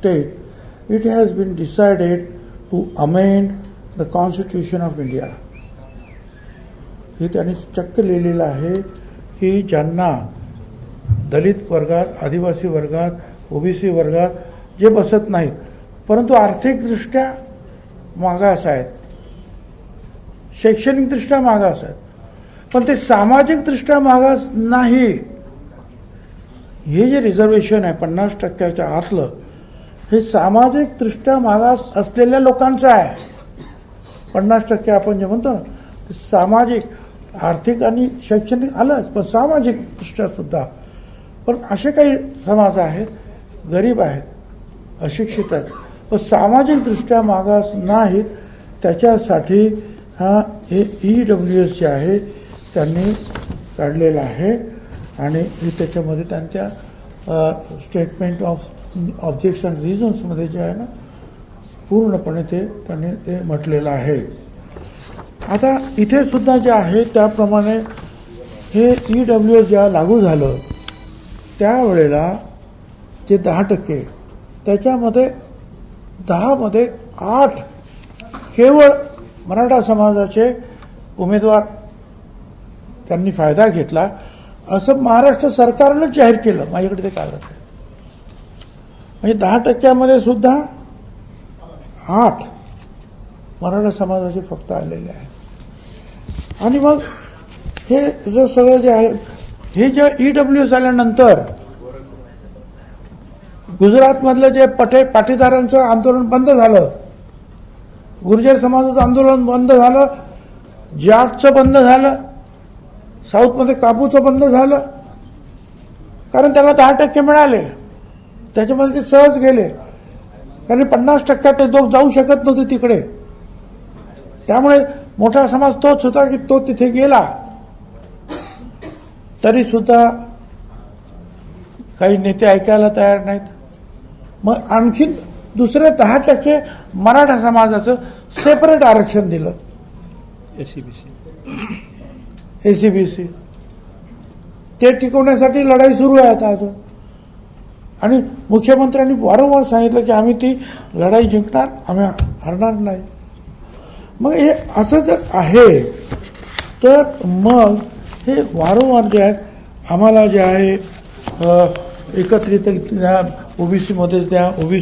state, it has been decided to amend the Constitution of India. हे त्यांनी चक्क लिहिलेलं आहे की ज्यांना दलित वर्गात, आदिवासी वर्गात, ओबीसी वर्गात जे बसत नाहीत परंतु आर्थिकदृष्ट्या मागास आहेत, शैक्षणिकदृष्ट्या मागास आहेत, पण ते सामाजिकदृष्ट्या मागास नाही, हे जे रिझर्वेशन आहे 50% आतलं, हे सामाजिकदृष्ट्या मागास असलेल्या लोकांचं आहे. 50% आपण जे म्हणतो ना, ते सामाजिक, आर्थिक आणि शैक्षणिक आलंच, पण सामाजिकदृष्ट्या सुद्धा. पण असे काही समाज आहेत, गरीब आहेत, अशिक्षित आहेत, पण सामाजिकदृष्ट्या मागास नाहीत, त्याच्यासाठी हा EWS जे आहे त्यांनी काढलेला आहे. आणि त्याच्यामध्ये त्यांच्या स्टेटमेंट ऑफ ऑब्जेक्शन रिझन्समध्ये जे आहे ना, पूर्णपणे त्यांनी ते म्हटलेलं आहे. आता इथे सुद्धा जे आहे त्याप्रमाणे हे EWS जेव्हा लागू झालं त्यावेळेला जे 10%, त्याच्यामध्ये 10मध्ये 8 केवळ मराठा समाजाचे उमेदवार त्यांनी फायदा घेतला असं महाराष्ट्र सरकारनं जाहीर केलं. माझ्याकडे ते कागद आहे. म्हणजे 10%मध्ये सुद्धा 8 मराठा समाजाचे फक्त आलेले आहेत. आणि मग हे जे सगळं जे आहे, हे जे EWS आल्यानंतर गुजरातमधलं जे पाटीदारांचं आंदोलन बंद झालं, गुर्जर समाजाचं आंदोलन बंद झालं, जाटचं बंद झालं, साऊथमध्ये काबूचं बंद झालं, कारण त्यांना 10% मिळाले. त्याच्यामध्ये ते सहज गेले, कारण 50% ते लोक जाऊ शकत नव्हते तिकडे. त्यामुळे मोठा समाज तोच होता की तो तिथे गेला. तरी सुद्धा काही नेते ऐकायला तयार नाहीत. मग आणखीन दुसरे 10% मराठा समाजाचं सेपरेट आरक्षण दिलं, एसीबीसी. ते टिकवण्यासाठी लढाई सुरू आहे आता अजून. आणि मुख्यमंत्र्यांनी वारंवार सांगितलं की आम्ही ती लढाई जिंकणार, आम्ही हरणार नाही. मग हे असं जर आहे तर मग हे वारंवार जे आहे आम्हाला जे आहे एकत्रित ओबीसी मध्ये त्या ओबीसी